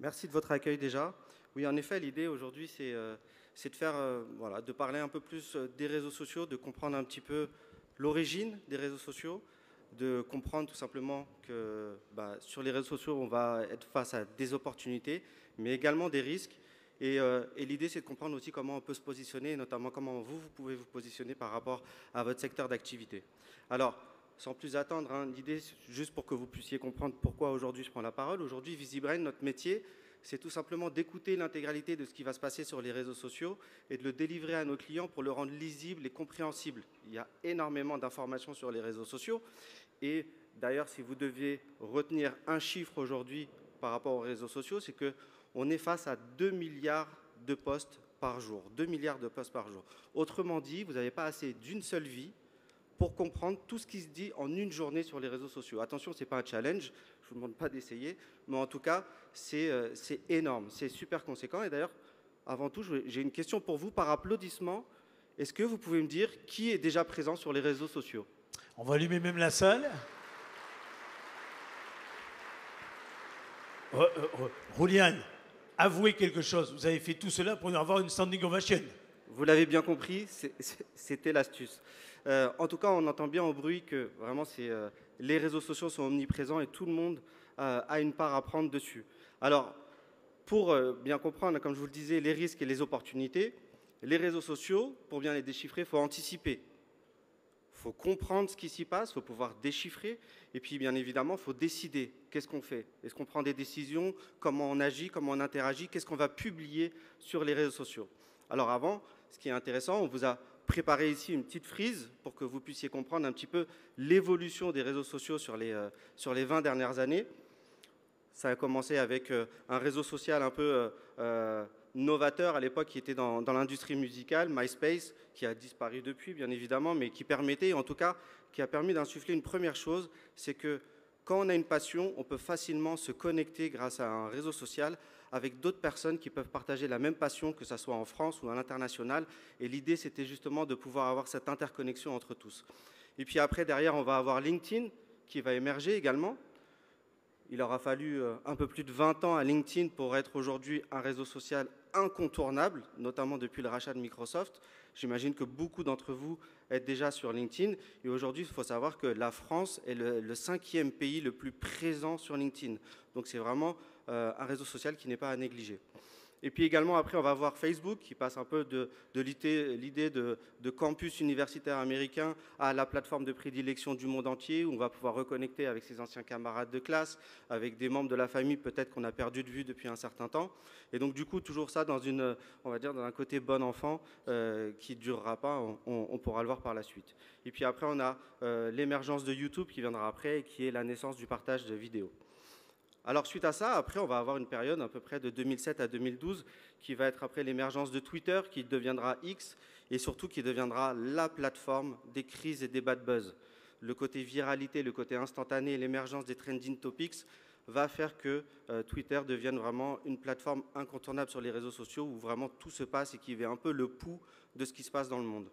Merci de votre accueil déjà. Oui, en effet, l'idée aujourd'hui, c'est de faire, voilà, de parler un peu plus des réseaux sociaux, de comprendre un petit peu l'origine des réseaux sociaux, de comprendre tout simplement que sur les réseaux sociaux, on va être face à des opportunités, mais également des risques. Et l'idée, c'est de comprendre aussi comment on peut se positionner, et notamment comment vous pouvez vous positionner par rapport à votre secteur d'activité. Alors, sans plus attendre, hein, l'idée, juste pour que vous puissiez comprendre pourquoi aujourd'hui je prends la parole. Aujourd'hui, VisiBrain, notre métier, c'est tout simplement d'écouter l'intégralité de ce qui va se passer sur les réseaux sociaux et de le délivrer à nos clients pour le rendre lisible et compréhensible. Il y a énormément d'informations sur les réseaux sociaux. Et d'ailleurs, si vous deviez retenir un chiffre aujourd'hui par rapport aux réseaux sociaux, c'est qu'on est face à 2 milliards de posts par jour. 2 milliards de posts par jour. Autrement dit, vous n'avez pas assez d'une seule vie pour comprendre tout ce qui se dit en une journée sur les réseaux sociaux. Attention, ce n'est pas un challenge, je ne vous demande pas d'essayer, mais en tout cas, c'est énorme, c'est super conséquent. Et d'ailleurs, avant tout, j'ai une question pour vous par applaudissement. Est-ce que vous pouvez me dire qui est déjà présent sur les réseaux sociaux? On va allumer même la salle. Rouliane, avouez quelque chose. Vous avez fait tout cela pour avoir une standing ovation. Vous l'avez bien compris, c'était l'astuce. En tout cas, on entend bien au bruit que vraiment les réseaux sociaux sont omniprésents et tout le monde a une part à prendre dessus. Alors, pour bien comprendre, comme je vous le disais, les risques et les opportunités, les réseaux sociaux, pour bien les déchiffrer, il faut anticiper. Il faut comprendre ce qui s'y passe, il faut pouvoir déchiffrer. Et puis, bien évidemment, il faut décider. Qu'est-ce qu'on fait? Est-ce qu'on prend des décisions? Comment on agit? Comment on interagit? Qu'est-ce qu'on va publier sur les réseaux sociaux? Alors avant, ce qui est intéressant, on vous a préparé ici une petite frise pour que vous puissiez comprendre un petit peu l'évolution des réseaux sociaux sur les 20 dernières années. Ça a commencé avec un réseau social un peu novateur à l'époque qui était dans l'industrie musicale, MySpace, qui a disparu depuis bien évidemment, mais qui permettait, en tout cas, qui a permis d'insuffler une première chose, c'est que quand on a une passion, on peut facilement se connecter grâce à un réseau social avec d'autres personnes qui peuvent partager la même passion, que ce soit en France ou à l'international. Et l'idée, c'était justement de pouvoir avoir cette interconnexion entre tous. Et puis après, derrière, on va avoir LinkedIn qui va émerger également. Il aura fallu un peu plus de 20 ans à LinkedIn pour être aujourd'hui un réseau social incontournable, notamment depuis le rachat de Microsoft. J'imagine que beaucoup d'entre vous êtes déjà sur LinkedIn. Et aujourd'hui, il faut savoir que la France est le 5e pays le plus présent sur LinkedIn. Donc c'est vraiment un réseau social qui n'est pas à négliger. Et puis également, après, on va voir Facebook qui passe un peu de l'idée de campus universitaire américain à la plateforme de prédilection du monde entier, où on va pouvoir reconnecter avec ses anciens camarades de classe, avec des membres de la famille peut-être qu'on a perdu de vue depuis un certain temps. Et donc du coup, toujours ça dans on va dire, dans un côté bon enfant qui ne durera pas, on pourra le voir par la suite. Et puis après, on a l'émergence de YouTube qui viendra après et qui est la naissance du partage de vidéos. Alors suite à ça, après, on va avoir une période à peu près de 2007 à 2012 qui va être après l'émergence de Twitter, qui deviendra X, et surtout qui deviendra la plateforme des crises et des bad buzz. Le côté viralité, le côté instantané, l'émergence des trending topics va faire que Twitter devienne vraiment une plateforme incontournable sur les réseaux sociaux où vraiment tout se passe et qui fait un peu le pouls de ce qui se passe dans le monde.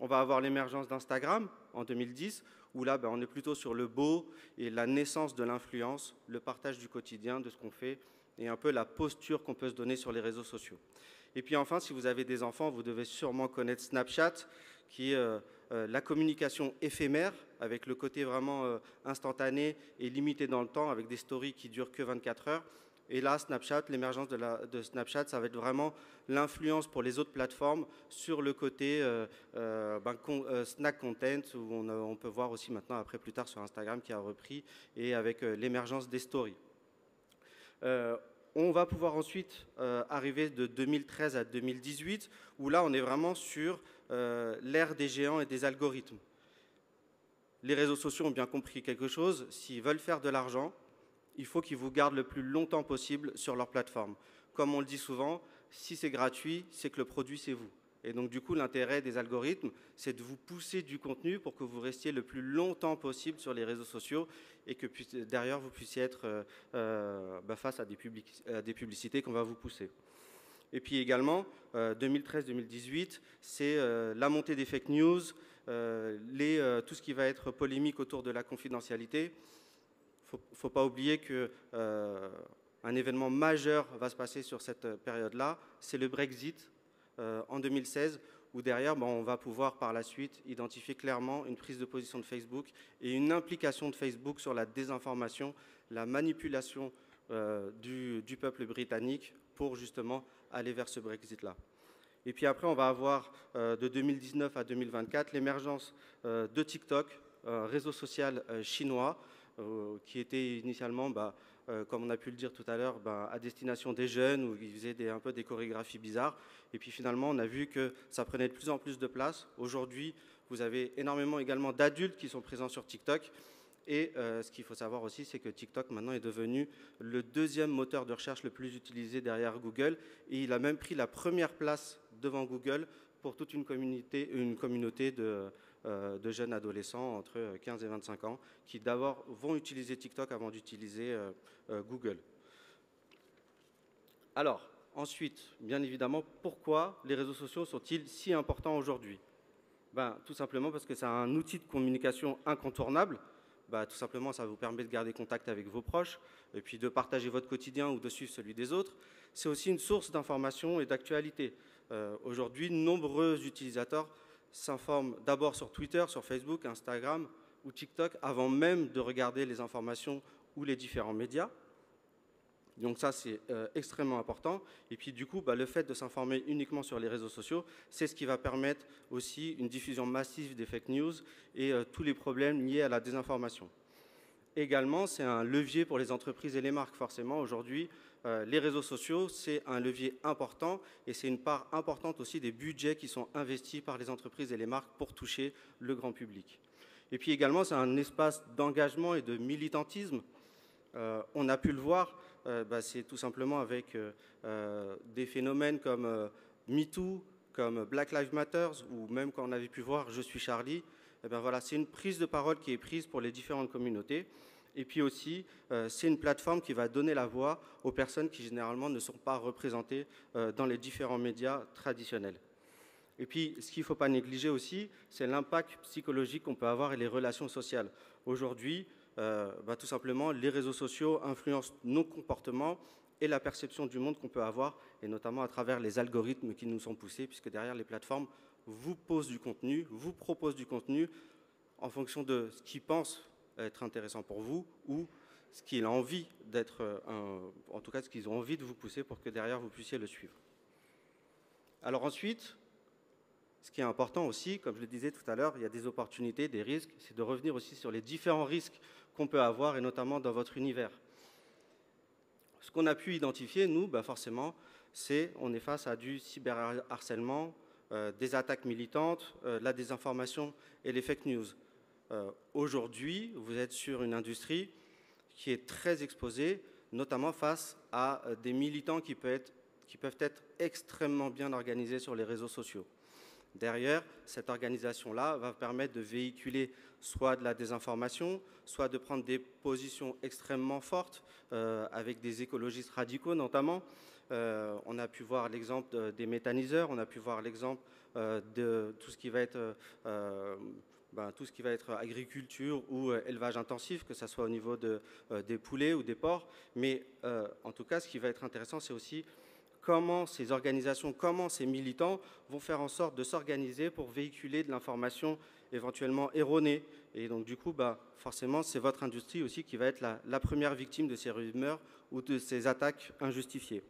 On va avoir l'émergence d'Instagram en 2010, où là, on est plutôt sur le beau et la naissance de l'influence, le partage du quotidien, de ce qu'on fait, et un peu la posture qu'on peut se donner sur les réseaux sociaux. Et puis enfin, si vous avez des enfants, vous devez sûrement connaître Snapchat, qui est la communication éphémère, avec le côté vraiment instantané et limité dans le temps, avec des stories qui durent que 24 heures. Et là, Snapchat, l'émergence de Snapchat, ça va être vraiment l'influence pour les autres plateformes sur le côté snack content, où on peut voir aussi maintenant, après plus tard sur Instagram, qui a repris, et avec l'émergence des stories. On va pouvoir ensuite arriver de 2013 à 2018, où là, on est vraiment sur l'ère des géants et des algorithmes. Les réseaux sociaux ont bien compris quelque chose. S'ils veulent faire de l'argent, il faut qu'ils vous gardent le plus longtemps possible sur leur plateforme. Comme on le dit souvent, si c'est gratuit, c'est que le produit, c'est vous. Et donc, du coup, l'intérêt des algorithmes, c'est de vous pousser du contenu pour que vous restiez le plus longtemps possible sur les réseaux sociaux et que derrière, vous puissiez être face à des publicités qu'on va vous pousser. Et puis également, 2013-2018, c'est la montée des fake news, tout ce qui va être polémique autour de la confidentialité. Il ne faut pas oublier que un événement majeur va se passer sur cette période-là, c'est le Brexit en 2016, où derrière, on va pouvoir par la suite identifier clairement une prise de position de Facebook et une implication de Facebook sur la désinformation, la manipulation du peuple britannique pour justement aller vers ce Brexit-là. Et puis après, on va avoir de 2019 à 2024 l'émergence de TikTok, un réseau social chinois qui était initialement, comme on a pu le dire tout à l'heure, à destination des jeunes, où ils faisaient un peu des chorégraphies bizarres. Et puis finalement, on a vu que ça prenait de plus en plus de place. Aujourd'hui, vous avez énormément également d'adultes qui sont présents sur TikTok. Et ce qu'il faut savoir aussi, c'est que TikTok maintenant est devenu le deuxième moteur de recherche le plus utilisé derrière Google. Et il a même pris la première place devant Google pour toute une communauté de jeunes adolescents entre 15 et 25 ans qui d'abord vont utiliser TikTok avant d'utiliser Google. Alors, ensuite, bien évidemment, pourquoi les réseaux sociaux sont-ils si importants aujourd'hui? Tout simplement parce que c'est un outil de communication incontournable. Tout simplement, ça vous permet de garder contact avec vos proches et puis de partager votre quotidien ou de suivre celui des autres. C'est aussi une source d'information et d'actualité. Aujourd'hui, nombreux utilisateurs s'informent d'abord sur Twitter, sur Facebook, Instagram ou TikTok avant même de regarder les informations ou les différents médias. Donc ça, c'est extrêmement important. Et puis du coup, le fait de s'informer uniquement sur les réseaux sociaux, c'est ce qui va permettre aussi une diffusion massive des fake news et tous les problèmes liés à la désinformation. Également, c'est un levier pour les entreprises et les marques. Forcément, aujourd'hui, les réseaux sociaux, c'est un levier important et c'est une part importante aussi des budgets qui sont investis par les entreprises et les marques pour toucher le grand public. Et puis également, c'est un espace d'engagement et de militantisme. On a pu le voir, c'est tout simplement avec des phénomènes comme MeToo, comme Black Lives Matter, ou même quand on avait pu voir Je suis Charlie. Voilà, c'est une prise de parole qui est prise pour les différentes communautés. Et puis aussi, c'est une plateforme qui va donner la voix aux personnes qui généralement ne sont pas représentées dans les différents médias traditionnels. Et puis, ce qu'il ne faut pas négliger aussi, c'est l'impact psychologique qu'on peut avoir et les relations sociales. Aujourd'hui, tout simplement, les réseaux sociaux influencent nos comportements et la perception du monde qu'on peut avoir, et notamment à travers les algorithmes qui nous sont poussés, puisque derrière les plateformes vous posent du contenu, vous proposent du contenu en fonction de ce qu'ils pensent être intéressant pour vous ou ce qu'il a envie d'être, en tout cas ce qu'ils ont envie de vous pousser pour que derrière vous puissiez le suivre. Alors ensuite, ce qui est important aussi, comme je le disais tout à l'heure, il y a des opportunités, des risques, c'est de revenir aussi sur les différents risques qu'on peut avoir, et notamment dans votre univers. Ce qu'on a pu identifier, nous, forcément, on est face à du cyberharcèlement, des attaques militantes, la désinformation et les fake news. Aujourd'hui, vous êtes sur une industrie qui est très exposée, notamment face à des militants qui peuvent être extrêmement bien organisés sur les réseaux sociaux. Derrière, cette organisation-là va permettre de véhiculer soit de la désinformation, soit de prendre des positions extrêmement fortes, avec des écologistes radicaux notamment. On a pu voir l'exemple des méthaniseurs, on a pu voir l'exemple de tout ce qui va être agriculture ou élevage intensif, que ce soit au niveau des poulets ou des porcs. Mais en tout cas, ce qui va être intéressant, c'est aussi comment ces organisations, comment ces militants vont faire en sorte de s'organiser pour véhiculer de l'information éventuellement erronée. Et donc du coup, forcément, c'est votre industrie aussi qui va être la première victime de ces rumeurs ou de ces attaques injustifiées.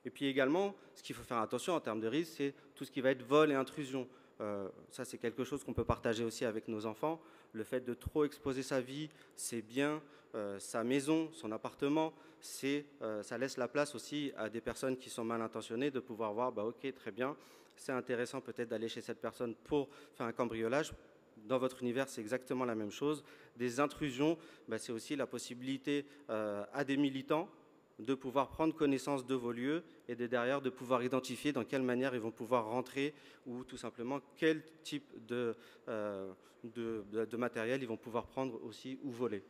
Et puis également, ce qu'il faut faire attention en termes de risque, c'est tout ce qui va être vol et intrusion. Ça, c'est quelque chose qu'on peut partager aussi avec nos enfants. Le fait de trop exposer sa vie, ses biens, sa maison, son appartement, ça laisse la place aussi à des personnes qui sont mal intentionnées de pouvoir voir, ok, très bien, c'est intéressant peut-être d'aller chez cette personne pour faire un cambriolage. Dans votre univers, c'est exactement la même chose. Des intrusions, c'est aussi la possibilité à des militants de pouvoir prendre connaissance de vos lieux et derrière de pouvoir identifier dans quelle manière ils vont pouvoir rentrer ou tout simplement quel type de matériel ils vont pouvoir prendre aussi ou voler.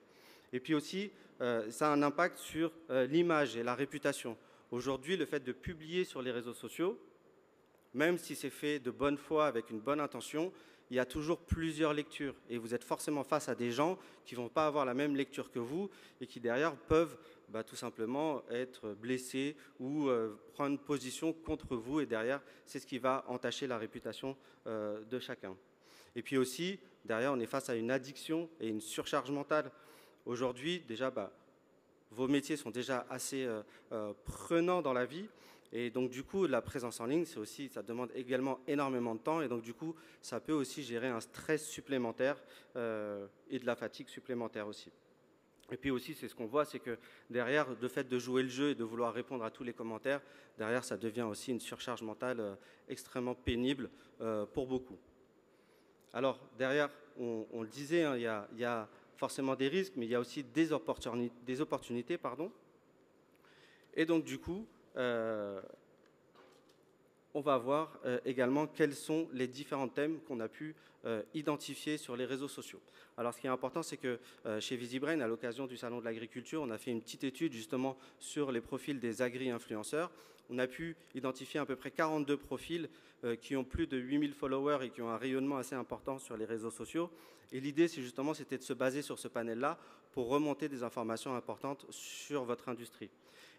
Et puis aussi, ça a un impact sur l'image et la réputation. Aujourd'hui, le fait de publier sur les réseaux sociaux, même si c'est fait de bonne foi, avec une bonne intention, il y a toujours plusieurs lectures et vous êtes forcément face à des gens qui ne vont pas avoir la même lecture que vous et qui derrière peuvent tout simplement être blessés ou prendre position contre vous et derrière c'est ce qui va entacher la réputation de chacun. Et puis aussi, derrière on est face à une addiction et une surcharge mentale. Aujourd'hui déjà, vos métiers sont déjà assez prenants dans la vie. Et donc, du coup, la présence en ligne, ça demande également énormément de temps. Et donc, du coup, ça peut aussi gérer un stress supplémentaire et de la fatigue supplémentaire aussi. Et puis aussi, c'est ce qu'on voit, c'est que derrière, le fait de jouer le jeu et de vouloir répondre à tous les commentaires, derrière, ça devient aussi une surcharge mentale extrêmement pénible pour beaucoup. Alors, derrière, on le disait, hein, il y a forcément des risques, mais il y a aussi des opportunités. Et donc, du coup, on va voir également quels sont les différents thèmes qu'on a pu identifier sur les réseaux sociaux. Alors, ce qui est important, c'est que chez VisiBrain, à l'occasion du Salon de l'Agriculture, on a fait une petite étude justement sur les profils des agri-influenceurs. On a pu identifier à peu près 42 profils qui ont plus de 8000 followers et qui ont un rayonnement assez important sur les réseaux sociaux. Et l'idée, c'était de se baser sur ce panel-là pour remonter des informations importantes sur votre industrie.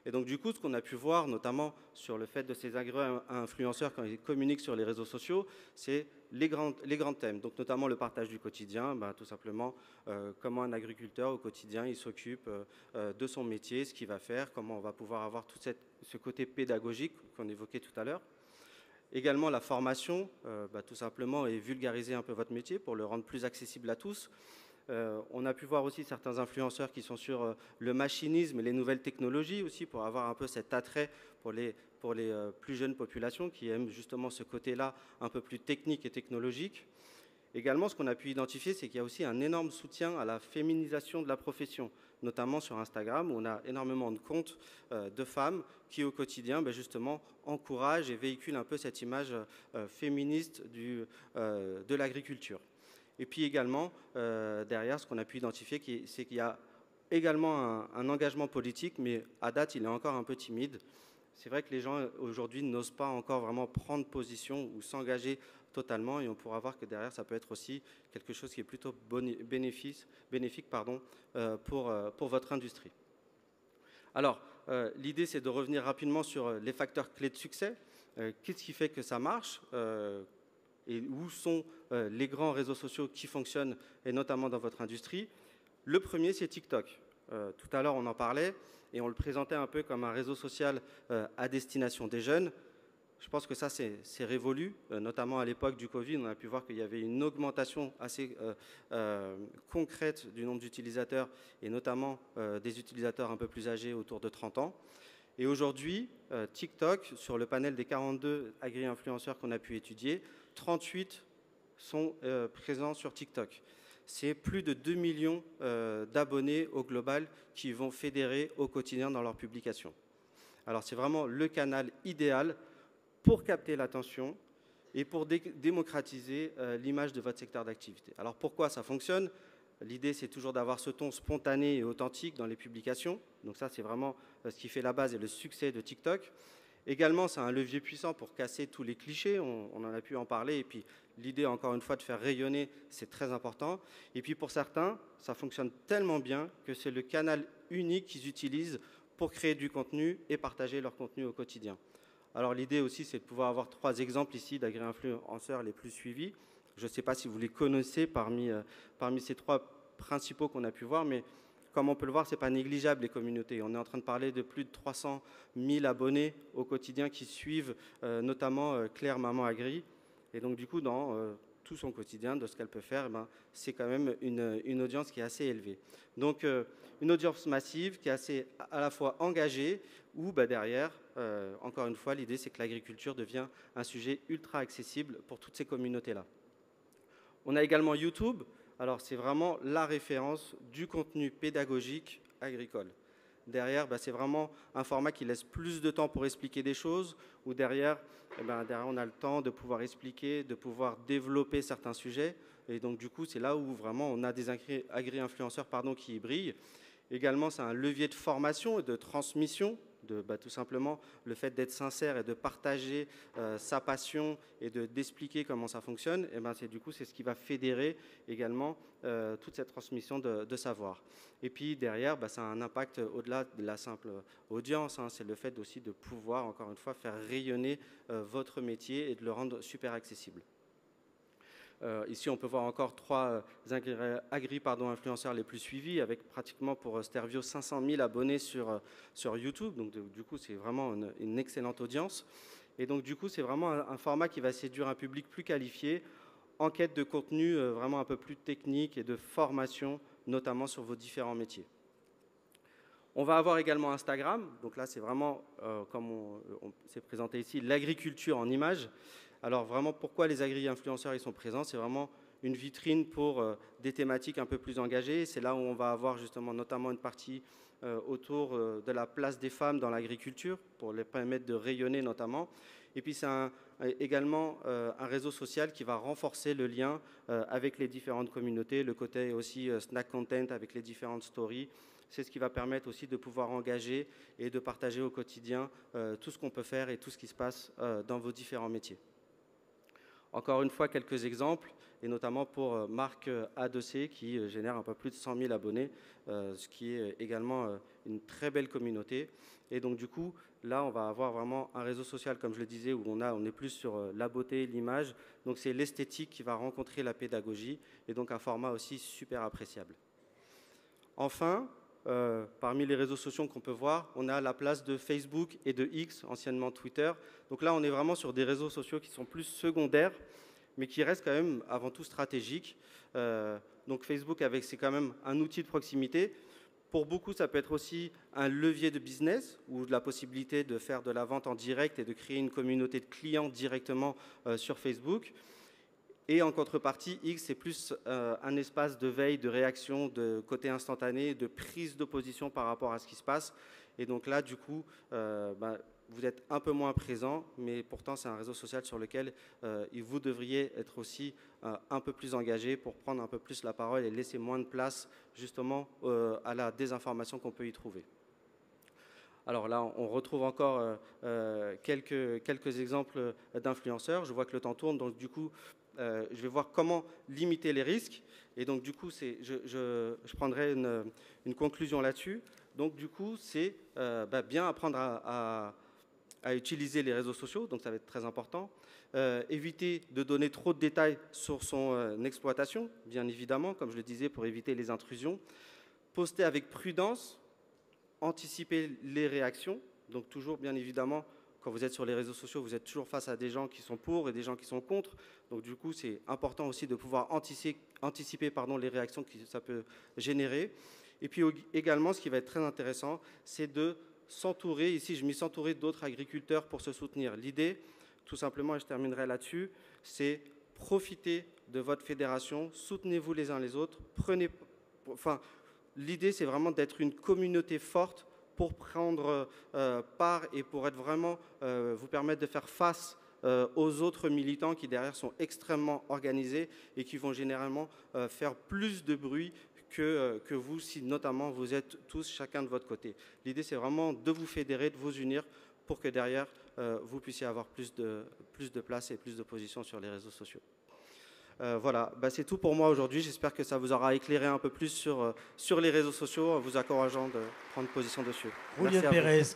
Et donc, du coup, ce qu'on a pu voir, notamment sur le fait de ces agro-influenceurs quand ils communiquent sur les réseaux sociaux, c'est les grands thèmes. Donc, notamment le partage du quotidien, tout simplement comment un agriculteur au quotidien, il s'occupe de son métier, ce qu'il va faire, comment on va pouvoir avoir tout ce côté pédagogique qu'on évoquait tout à l'heure. Également la formation, tout simplement, et vulgariser un peu votre métier pour le rendre plus accessible à tous. On a pu voir aussi certains influenceurs qui sont sur le machinisme et les nouvelles technologies aussi pour avoir un peu cet attrait pour les plus jeunes populations qui aiment justement ce côté-là un peu plus technique et technologique. Également, ce qu'on a pu identifier, c'est qu'il y a aussi un énorme soutien à la féminisation de la profession, notamment sur Instagram, où on a énormément de comptes de femmes qui, au quotidien, justement, encouragent et véhiculent un peu cette image féministe de l'agriculture. Et puis également, derrière, ce qu'on a pu identifier, c'est qu'il y a également un engagement politique, mais à date, il est encore un peu timide. C'est vrai que les gens, aujourd'hui, n'osent pas encore vraiment prendre position ou s'engager totalement, et on pourra voir que derrière, ça peut être aussi quelque chose qui est plutôt bénéfique pour votre industrie. Alors, l'idée, c'est de revenir rapidement sur les facteurs clés de succès. Qu'est-ce qui fait que ça marche et où sont les grands réseaux sociaux qui fonctionnent, et notamment dans votre industrie. Le premier, c'est TikTok. Tout à l'heure, on en parlait, et on le présentait un peu comme un réseau social à destination des jeunes. Je pense que ça, c'est révolu, notamment à l'époque du Covid. On a pu voir qu'il y avait une augmentation assez concrète du nombre d'utilisateurs, et notamment des utilisateurs un peu plus âgés, autour de 30 ans. Et aujourd'hui, TikTok, sur le panel des 42 agri-influenceurs qu'on a pu étudier, 38 sont présents sur TikTok. C'est plus de 2 millions d'abonnés au global qui vont fédérer au quotidien dans leurs publications. Alors c'est vraiment le canal idéal pour capter l'attention et pour démocratiser l'image de votre secteur d'activité. Alors pourquoi ça fonctionne ? L'idée, c'est toujours d'avoir ce ton spontané et authentique dans les publications. Donc ça, c'est vraiment ce qui fait la base et le succès de TikTok. Également, c'est un levier puissant pour casser tous les clichés, on en a pu en parler, et puis l'idée, encore une fois, de faire rayonner, c'est très important. Et puis pour certains, ça fonctionne tellement bien que c'est le canal unique qu'ils utilisent pour créer du contenu et partager leur contenu au quotidien. Alors l'idée aussi, c'est de pouvoir avoir 3 exemples ici d'agri-influenceurs les plus suivis. Je ne sais pas si vous les connaissez parmi ces 3 principaux qu'on a pu voir, mais comme on peut le voir, ce n'est pas négligeable les communautés. On est en train de parler de plus de 300 000 abonnés au quotidien qui suivent notamment Claire Maman Agri. Et donc du coup, dans tout son quotidien, de ce qu'elle peut faire, c'est quand même une audience qui est assez élevée. Donc une audience massive qui est assez à la fois engagée, où derrière, encore une fois, l'idée c'est que l'agriculture devient un sujet ultra accessible pour toutes ces communautés-là. On a également YouTube. Alors, c'est vraiment la référence du contenu pédagogique agricole. Derrière, c'est vraiment un format qui laisse plus de temps pour expliquer des choses, où derrière, derrière, on a le temps de pouvoir expliquer, de pouvoir développer certains sujets. Et donc, du coup, c'est là où vraiment on a des agri-influenceurs qui brillent. Également, c'est un levier de formation et de transmission Tout simplement le fait d'être sincère et de partager sa passion et d'expliquer comment ça fonctionne, et ben c'est ce qui va fédérer également toute cette transmission de savoir. Et puis derrière, ça a un impact au-delà de la simple audience, hein, c'est le fait aussi de pouvoir, encore une fois, faire rayonner votre métier et de le rendre super accessible. Ici, on peut voir encore 3 influenceurs les plus suivis, avec pratiquement pour Stervio 500 000 abonnés sur YouTube. Donc, du coup, c'est vraiment une excellente audience. Et donc, du coup, c'est vraiment un format qui va séduire un public plus qualifié, en quête de contenu vraiment un peu plus technique et de formation, notamment sur vos différents métiers. On va avoir également Instagram. Donc là, c'est vraiment, comme on s'est présenté ici, l'agriculture en images. Alors vraiment, pourquoi les agri-influenceurs ils sont présents? C'est vraiment une vitrine pour des thématiques un peu plus engagées. C'est là où on va avoir justement notamment une partie autour de la place des femmes dans l'agriculture, pour les permettre de rayonner notamment. Et puis c'est également un réseau social qui va renforcer le lien avec les différentes communautés, le côté aussi snack content avec les différentes stories. C'est ce qui va permettre aussi de pouvoir engager et de partager au quotidien tout ce qu'on peut faire et tout ce qui se passe dans vos différents métiers. Encore une fois, quelques exemples, et notamment pour Marc A2C qui génère un peu plus de 100 000 abonnés, ce qui est également une très belle communauté. Et donc du coup, là, on va avoir vraiment un réseau social, comme je le disais, où on est plus sur la beauté, l'image. Donc c'est l'esthétique qui va rencontrer la pédagogie, et donc un format aussi super appréciable. Enfin, parmi les réseaux sociaux qu'on peut voir, on a la place de Facebook et de X, anciennement Twitter. Donc là, on est vraiment sur des réseaux sociaux qui sont plus secondaires, mais qui restent quand même avant tout stratégiques. Donc Facebook, c'est quand même un outil de proximité. Pour beaucoup, ça peut être aussi un levier de business, ou de la possibilité de faire de la vente en direct et de créer une communauté de clients directement sur Facebook. Et en contrepartie, X, c'est plus un espace de veille, de réaction, de côté instantané, de prise d'opposition par rapport à ce qui se passe. Et donc là, du coup, vous êtes un peu moins présent, mais pourtant, c'est un réseau social sur lequel vous devriez être aussi un peu plus engagé pour prendre un peu plus la parole et laisser moins de place, justement, à la désinformation qu'on peut y trouver. Alors là, on retrouve encore quelques exemples d'influenceurs. Je vois que le temps tourne, donc du coup, je vais voir comment limiter les risques. Et donc du coup, je prendrai une conclusion là-dessus. Donc du coup, c'est bien apprendre à utiliser les réseaux sociaux, donc ça va être très important. Éviter de donner trop de détails sur son exploitation, bien évidemment, comme je le disais, pour éviter les intrusions. Poster avec prudence, anticiper les réactions, donc toujours bien évidemment, quand vous êtes sur les réseaux sociaux, vous êtes toujours face à des gens qui sont pour et des gens qui sont contre, donc du coup c'est important aussi de pouvoir anticiper les réactions que ça peut générer. Et puis également, ce qui va être très intéressant, c'est de s'entourer, ici je m'y s'entourer d'autres agriculteurs pour se soutenir. L'idée, tout simplement, et je terminerai là-dessus, c'est profiter de votre fédération, soutenez-vous les uns les autres, l'idée, c'est vraiment d'être une communauté forte pour prendre part et pour être vraiment, vous permettre de faire face aux autres militants qui, derrière, sont extrêmement organisés et qui vont généralement faire plus de bruit que vous, si notamment vous êtes tous chacun de votre côté. L'idée, c'est vraiment de vous fédérer, de vous unir pour que derrière, vous puissiez avoir plus de place et plus de position sur les réseaux sociaux. Voilà, c'est tout pour moi aujourd'hui. J'espère que ça vous aura éclairé un peu plus sur les réseaux sociaux en vous encourageant de prendre position dessus. Julián Pérez.